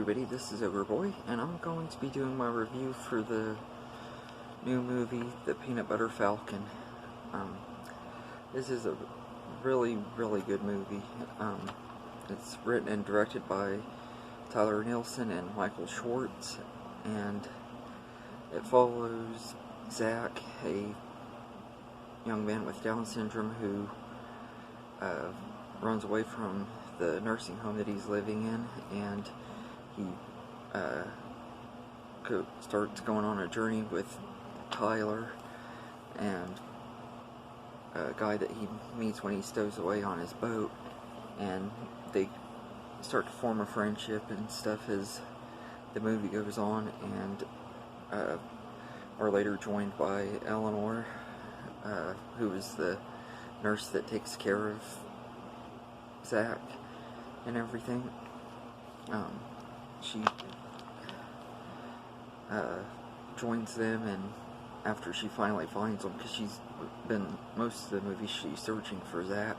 everybody, this is Overboy, and I'm going to be doing my review for the new movie, The Peanut Butter Falcon. This is a really good movie. It's written and directed by Tyler Nielsen and Michael Schwartz, and it follows Zach, a young man with Down syndrome who runs away from the nursing home that he's living in, and he starts going on a journey with Tyler and a guy that he meets when he stows away on his boat, and they start to form a friendship and stuff as the movie goes on, and are later joined by Eleanor, who is the nurse that takes care of Zach and everything. She joins them, and after she finally finds them, because she's been most of the movie she's searching for Zach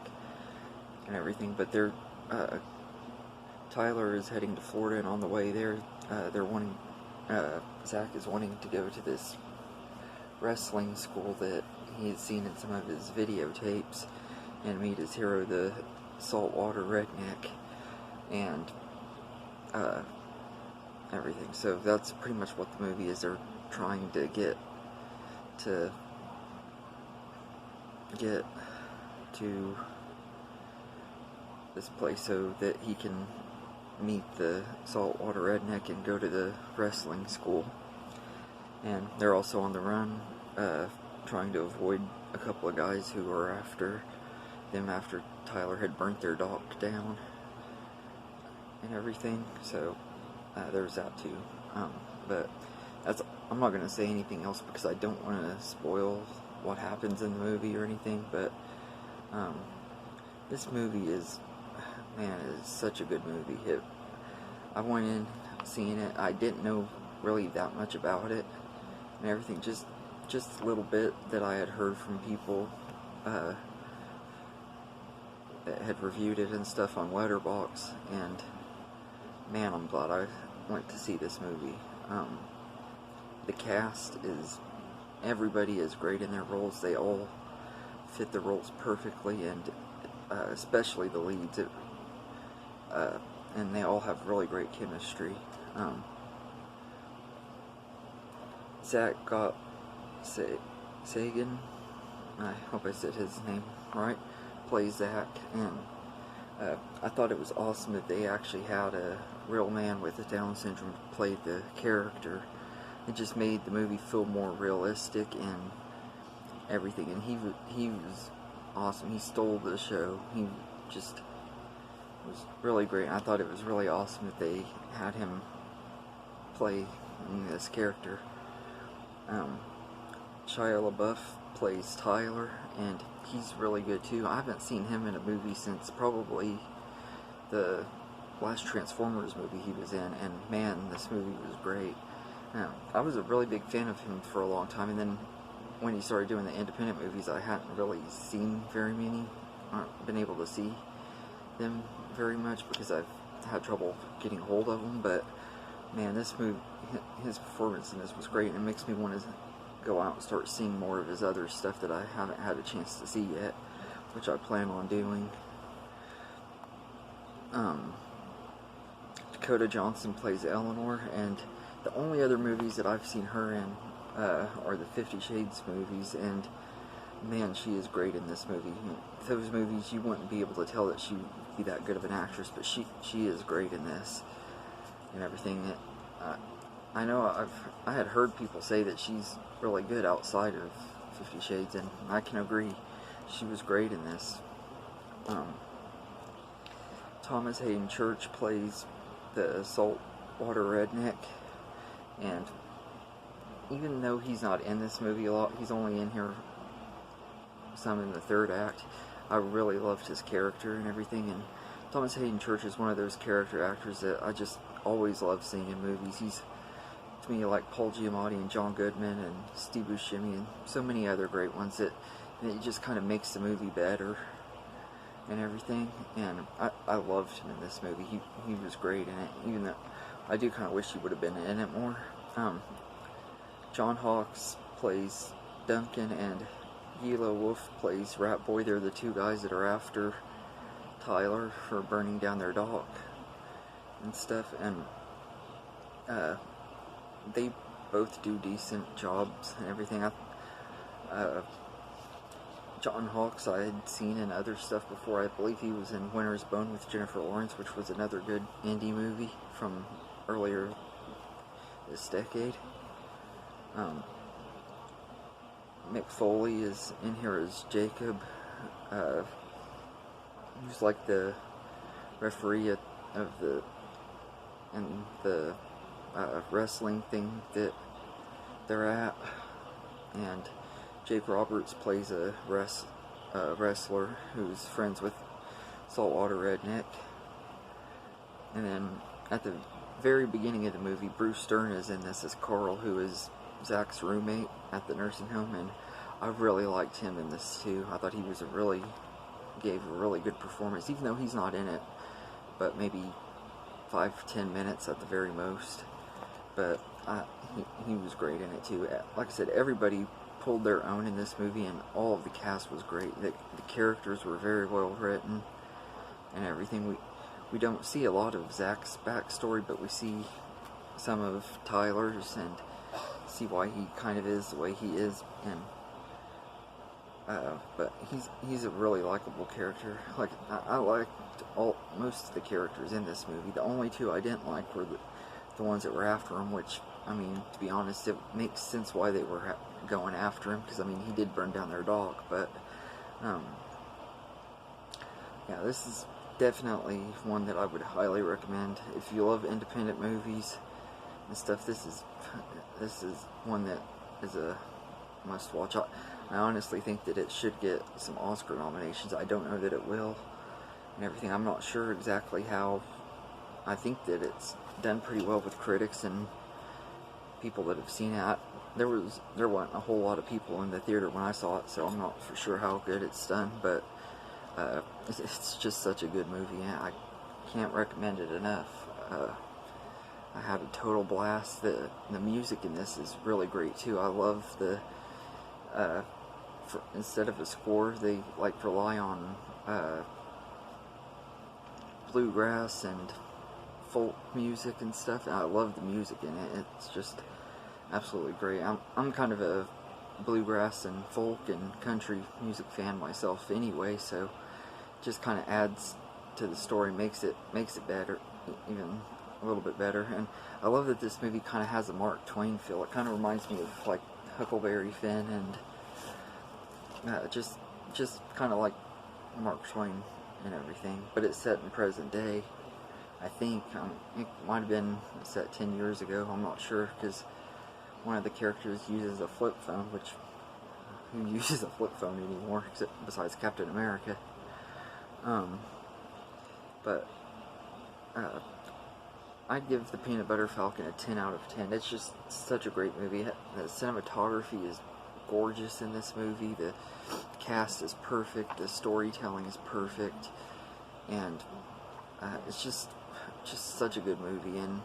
and everything, but they're Tyler is heading to Florida, and on the way there, Zach is wanting to go to this wrestling school that he had seen in some of his videotapes and meet his hero, the saltwater redneck, and everything. So that's pretty much what the movie is. They're trying to get to this place so that he can meet the saltwater redneck and go to the wrestling school. And they're also on the run, trying to avoid a couple of guys who are after them after Tyler had burnt their dock down and everything. So there's that too. But I'm not going to say anything else because I don't want to spoil what happens in the movie or anything. But this movie is such a good movie. I went in seeing it. I didn't know really that much about it and everything. Just a little bit that I had heard from people that had reviewed it and stuff on Letterboxd, and man, I'm glad I went to see this movie. The cast everybody is great in their roles. They all fit the roles perfectly, and especially the leads, and they all have really great chemistry. Zach Sagan, I hope I said his name right, plays Zach, and I thought it was awesome that they actually had a real man with Down syndrome play the character. It just made the movie feel more realistic and everything, and he was awesome. He stole the show. He just was really great. I thought it was really awesome that they had him play this character. Shia LaBeouf plays Tyler, and he's really good too. I haven't seen him in a movie since probably the last Transformers movie he was in, and man, this movie was great. I was a really big fan of him for a long time, and then when he started doing the independent movies, I hadn't really seen very many, been able to see them very much because I've had trouble getting hold of them. But man, this movie, his performance in this was great, and it makes me want to go out and start seeing more of his other stuff that I haven't had a chance to see yet, which I plan on doing. Dakota Johnson plays Eleanor, and the only other movies that I've seen her in are the 50 Shades movies, and man, she is great in this movie. Those movies, you wouldn't be able to tell that she would be that good of an actress, but she is great in this and everything. I know I had heard people say that she's really good outside of 50 Shades, and I can agree. She was great in this. Thomas Haden Church plays the saltwater redneck, and even though he's not in this movie a lot, he's only in here some in the third act, I really loved his character and everything. And Thomas Haden Church is one of those character actors that I just always love seeing in movies. He's, to me, like Paul Giamatti and John Goodman and Steve Buscemi and so many other great ones that it just kind of makes the movie better and everything. And I loved him in this movie. He was great in it, even though I do kind of wish he would have been in it more. John Hawkes plays Duncan, and Gila Wolf plays Rat Boy. They're the two guys that are after Tyler for burning down their dock and stuff, and they both do decent jobs and everything. John Hawkes I had seen in other stuff before. I believe he was in Winter's Bone with Jennifer Lawrence, which was another good indie movie from earlier this decade. Mick Foley is in here as Jacob, who's like the referee of the wrestling thing that they're at, and Jake Roberts plays a wrestler who's friends with Saltwater Redneck. And then at the very beginning of the movie, Bruce Stern is in this as Carl, who is Zach's roommate at the nursing home, and I really liked him in this too. I thought he was gave a really good performance, even though he's not in it, but maybe 5-10 minutes at the very most. But he was great in it too. Like I said, everybody pulled their own in this movie, and all of the cast was great. The characters were very well written and everything. We don't see a lot of Zach's backstory, but we see some of Tyler's and see why he kind of is the way he is. And but he's a really likable character. Like I liked most of the characters in this movie. The only two I didn't like were the ones that were after him, which, I mean, to be honest, it makes sense why they were going after him, because, I mean, he did burn down their dock, but, yeah, this is definitely one that I would highly recommend. If you love independent movies and stuff, this is one that is a must-watch. I honestly think that it should get some Oscar nominations. I don't know that it will and everything. I'm not sure exactly how. I think that it's done pretty well with critics and people that have seen it. There wasn't a whole lot of people in the theater when I saw it, so I'm not for sure how good it's done, but it's just such a good movie. I can't recommend it enough. I had a total blast. The music in this is really great too. I love the instead of a score, they like rely on bluegrass and folk music and stuff. I love the music in it. It's just absolutely great. I'm kind of a bluegrass and folk and country music fan myself anyway, so it just kind of adds to the story, makes it better, even a little bit better. And I love that this movie kind of has a Mark Twain feel. It kind of reminds me of like Huckleberry Finn, and just kind of like Mark Twain and everything, but it's set in present day. I think it might have been set 10 years ago. I'm not sure, because one of the characters uses a flip phone, which who uses a flip phone anymore besides Captain America? But I'd give the Peanut Butter Falcon a 10 out of 10. It's just such a great movie. The cinematography is gorgeous in this movie. The cast is perfect. The storytelling is perfect, and it's just such a good movie. And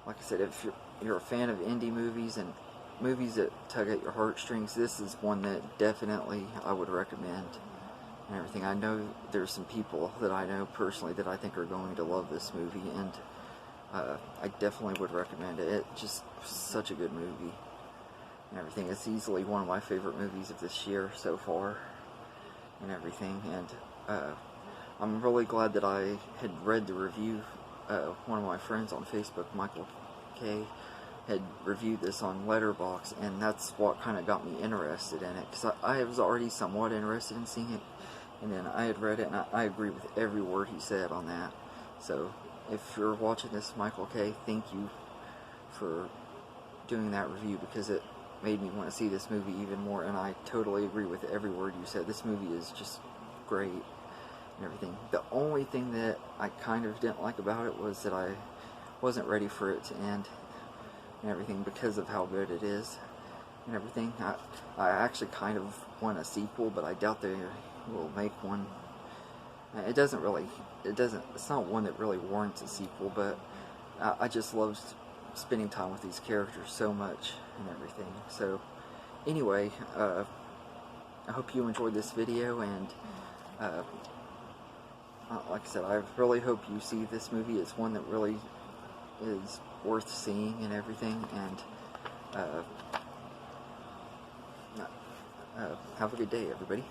like I said, if you're a fan of indie movies and movies that tug at your heartstrings, this is one that definitely I would recommend and everything. I know there's some people that I know personally that I think are going to love this movie, and I definitely would recommend it. It's just such a good movie and everything. It's easily one of my favorite movies of this year so far and everything. And I'm really glad that I had read the review. One of my friends on Facebook, Michael K, had reviewed this on Letterboxd, and that's what kind of got me interested in it, because I was already somewhat interested in seeing it, and then I had read it, and I agree with every word he said on that. So if you're watching this, Michael K, thank you for doing that review, because it made me want to see this movie even more, and I totally agree with every word you said. This movie is just great and everything. The only thing that I kind of didn't like about it was that I wasn't ready for it to end and everything, because of how good it is and everything. I actually kind of want a sequel, but I doubt they will make one. It's not one that really warrants a sequel, but I just loved spending time with these characters so much and everything. So anyway, I hope you enjoyed this video, and like I said, I really hope you see this movie. It's one that really is worth seeing and everything, and have a good day, everybody.